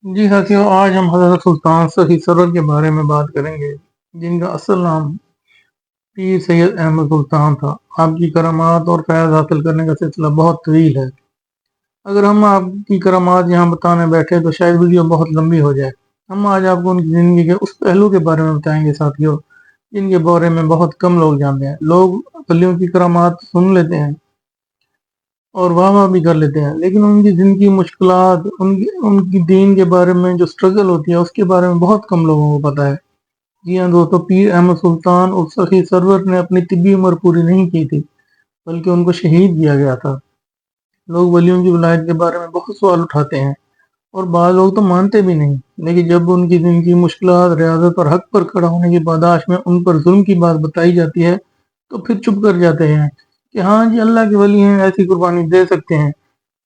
جی ساتھیوں، آج ہم حضرت سلطان سخی سرور کے بارے میں بات کریں گے، جن کا اصل نام پیر سید احمد سلطان تھا۔ آپ کی کرامات اور فیض حاصل کرنے کا سلسلہ بہت طویل ہے۔ اگر ہم آپ کی کرامات یہاں بتانے بیٹھے تو شاید ویڈیو بہت لمبی ہو جائے۔ ہم آج آپ کو ان کی زندگی کے اس پہلو کے بارے میں بتائیں گے ساتھیوں، جن کے بارے میں بہت کم لوگ جانتے ہیں۔ لوگ ولیوں کی کرامات سن لیتے ہیں اور واہ بھی کر لیتے ہیں، لیکن ان کی زندگی مشکلات، ان کی دین کے بارے میں جو سٹرگل ہوتی ہے اس کے بارے میں بہت کم لوگوں کو پتا ہے۔ جی ہاں دوستو، پیر احمد سلطان اور سخی سرور نے اپنی طبی عمر پوری نہیں کی تھی، بلکہ ان کو شہید کیا گیا تھا۔ لوگ ولیوں کی ولایت کے بارے میں بہت سوال اٹھاتے ہیں اور بعض لوگ تو مانتے بھی نہیں، لیکن جب ان کی زندگی مشکلات، ریاضت اور حق پر کھڑا ہونے کی پاداش میں ان پر ظلم کی بات بتائی جاتی ہے تو پھر چپ کر جاتے ہیں کہ ہاں جی، اللہ کے ولی ہیں، ایسی قربانی دے سکتے ہیں۔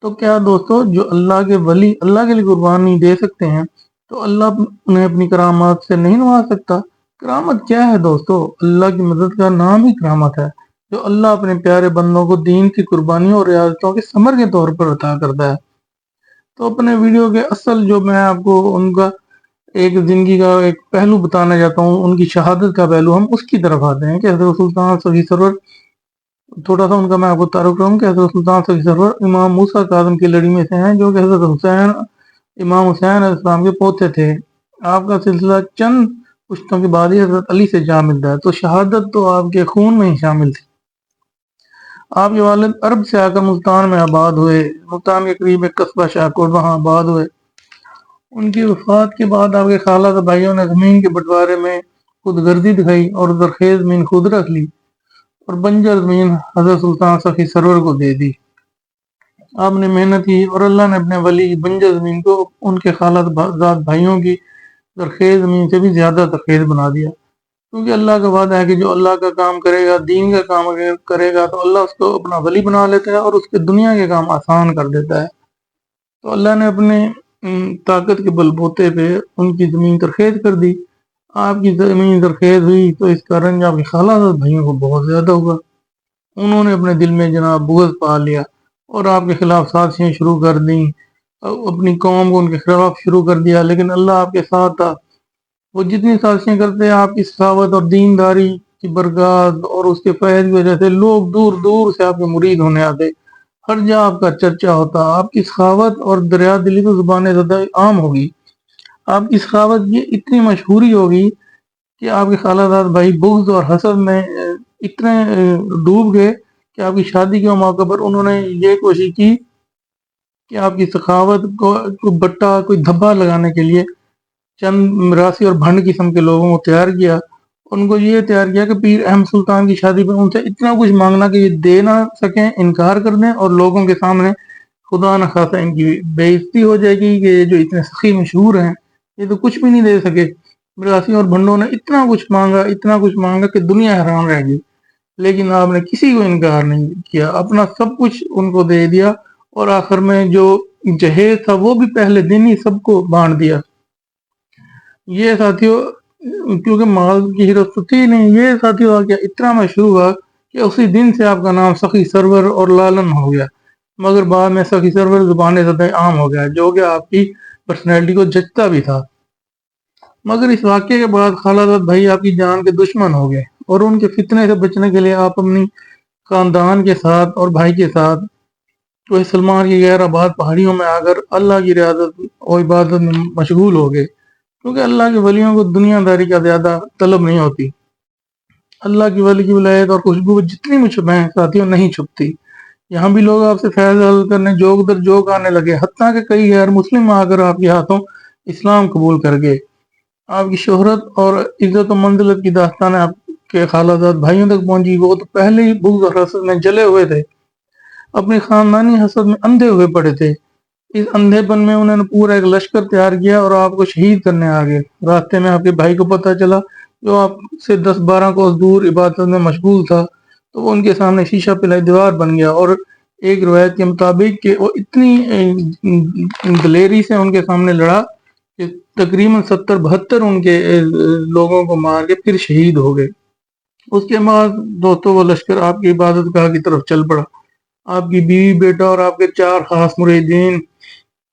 تو کیا دوستو، جو اللہ کے ولی اللہ کے لیے قربانی دے سکتے ہیں تو اللہ انہیں اپنی کرامات سے نہیں نواز سکتا؟ کرامت کیا ہے دوستو؟ اللہ کی مدد کا نام ہی کرامت ہے، جو اللہ اپنے پیارے بندوں کو دین کی قربانیوں اور ریاضتوں کے ثمر کے طور پر عطا کرتا ہے۔ تو اپنے ویڈیو کے اصل جو میں آپ کو ان کا ایک زندگی کا ایک پہلو بتانا چاہتا ہوں، ان کی شہادت کا پہلو، ہم اس کی طرف آتے ہیں کہ حضرت سلطان سخی سرور، تھوڑا سا ان کا میں آپ کو تعارف کراؤں کہ حضرت سلطان سخی سرور امام موسیٰ کاظم کی لڑی میں سے ہیں، جو کہ حضرت حسین، امام حسین علیہ السلام کے پوتے تھے۔ آپ کا سلسلہ چند پشتوں کے بعد ہی حضرت علی سے جا ملتا ہے، تو شہادت تو آپ کے خون میں ہی شامل تھی۔ آپ کے والد عرب سے آ کر ملتان میں آباد ہوئے، ملتان کے قریب ایک قصبہ شاہکوٹ، وہاں آباد ہوئے۔ ان کی وفات کے بعد آپ کے خالہ بھائیوں نے زمین کے بٹوارے میں خود غرضی دکھائی اور زرخیز زمین خود رکھ لی اور بنجر زمین حضرت سلطان سخی سرور کو دے دی۔ آپ نے محنت کی اور اللہ نے اپنے ولی بنجر زمین کو ان کے خالہ زاد بھائیوں کی زرخیز زمین سے بھی زیادہ زرخیز بنا دیا، کیونکہ اللہ کا وعدہ ہے کہ جو اللہ کا کام کرے گا، دین کا کام کرے گا، تو اللہ اس کو اپنا ولی بنا لیتا ہے اور اس کے دنیا کے کام آسان کر دیتا ہے۔ تو اللہ نے اپنے طاقت کے بل بوتے پہ ان کی زمین زرخیز کر دی۔ آپ کی زمین زرخیز ہوئی تو اس کا رنج آپ کے خالہ زاد بھائیوں کو بہت زیادہ ہوا۔ انہوں نے اپنے دل میں جناب بغض پا لیا اور آپ کے خلاف سازشیں شروع کر دیں، اپنی قوم کو ان کے خلاف شروع کر دیا، لیکن اللہ آپ کے ساتھ تھا۔ وہ جتنی سازشیں کرتے، آپ کی سخاوت اور دینداری کی برکات اور اس کے فیض کی وجہ سے لوگ دور دور سے آپ کے مرید ہونے آتے، ہر جگہ آپ کا چرچا ہوتا۔ آپ کی سخاوت اور دریا دلی تو زبان زدہ عام ہوگی۔ آپ کی سخاوت یہ اتنی مشہوری ہوگی کہ آپ کے خالہ زاد بھائی بغض اور حسد میں اتنے ڈوب گئے کہ آپ کی شادی کے موقع پر انہوں نے یہ کوشش کی کہ آپ کی سخاوت کو بٹا کوئی دھبا لگانے کے لیے چند مراسی اور بھنڈ قسم کے لوگوں کو تیار کیا۔ ان کو یہ تیار کیا کہ پیر احمد سلطان کی شادی پہ ان سے اتنا کچھ مانگنا کہ یہ دے نہ سکیں، انکار کر دیں، اور لوگوں کے سامنے خدا نہ خواستہ ان کی بےعزتی ہو جائے گی کہ یہ جو اتنے سخی مشہور ہیں یہ تو کچھ بھی نہیں دے سکے۔ مراسی اور بھنڈوں نے اتنا کچھ مانگا کہ دنیا حیران رہ گئی، لیکن آپ نے کسی کو انکار نہیں کیا، اپنا سب کچھ ان کو دے دیا، اور آخر میں جو جہیز تھا وہ بھی پہلے دن ہی سب کو بانٹ دیا۔ یہ ساتھیوں، کیونکہ مال کی حرت تو تھی نہیں، یہ ساتھیوں واقعہ اتنا مشہور ہوا کہ اسی دن سے آپ کا نام سخی سرور اور لالن ہو گیا، مگر بعد میں سخی سرور زبان زدہ عام ہو گیا، جو کہ آپ کی پرسنالٹی کو جچتا بھی تھا۔ مگر اس واقعے کے بعد خالہ زاد بھائی آپ کی جان کے دشمن ہو گئے، اور ان کے فتنے سے بچنے کے لیے آپ اپنی خاندان کے ساتھ اور بھائی کے ساتھ کوہ سلمان کی غیر آباد پہاڑیوں میں آ کر اللہ کی ریاضت اور عبادت میں مشغول ہو گئے، کیونکہ اللہ کے ولیوں کو دنیا داری کا زیادہ طلب نہیں ہوتی۔ اللہ کی ولی کی ولایت اور خوشبو جتنی بھی چھپائیں ساتھیوں نہیں چھپتی۔ یہاں بھی لوگ آپ سے فیض حاصل کرنے جوک در جوک آنے لگے، حتیٰ کہ کئی غیر مسلم آ کر آپ کے ہاتھوں اسلام قبول کر گئے۔ آپ کی شہرت اور عزت و منزلت کی داستان آپ کے خالہ زاد بھائیوں تک پہنچی۔ وہ تو پہلے ہی بغض اور حسد میں جلے ہوئے تھے، اپنی خاندانی حسد میں اندھے ہوئے پڑے تھے۔ اس اندھے پن میں انہوں نے پورا ایک لشکر تیار کیا اور آپ کو شہید کرنے آ گئے۔ راستے میں آپ کے بھائی کو پتہ چلا، جو آپ سے 10-12 کوس دور عبادت میں مشغول تھا، تو وہ ان کے سامنے شیشہ پلائی دیوار بن گیا، اور ایک روایت کے مطابق کہ وہ اتنی دلیری سے ان کے سامنے لڑا کہ تقریباً 70-72 ان کے لوگوں کو مار کے پھر شہید ہو گئے۔ اس کے بعد دوستوں وہ لشکر آپ کی عبادت گاہ کی طرف چل پڑا۔ آپ کی بیوی، بیٹا اور آپ کے 4 خاص مریدین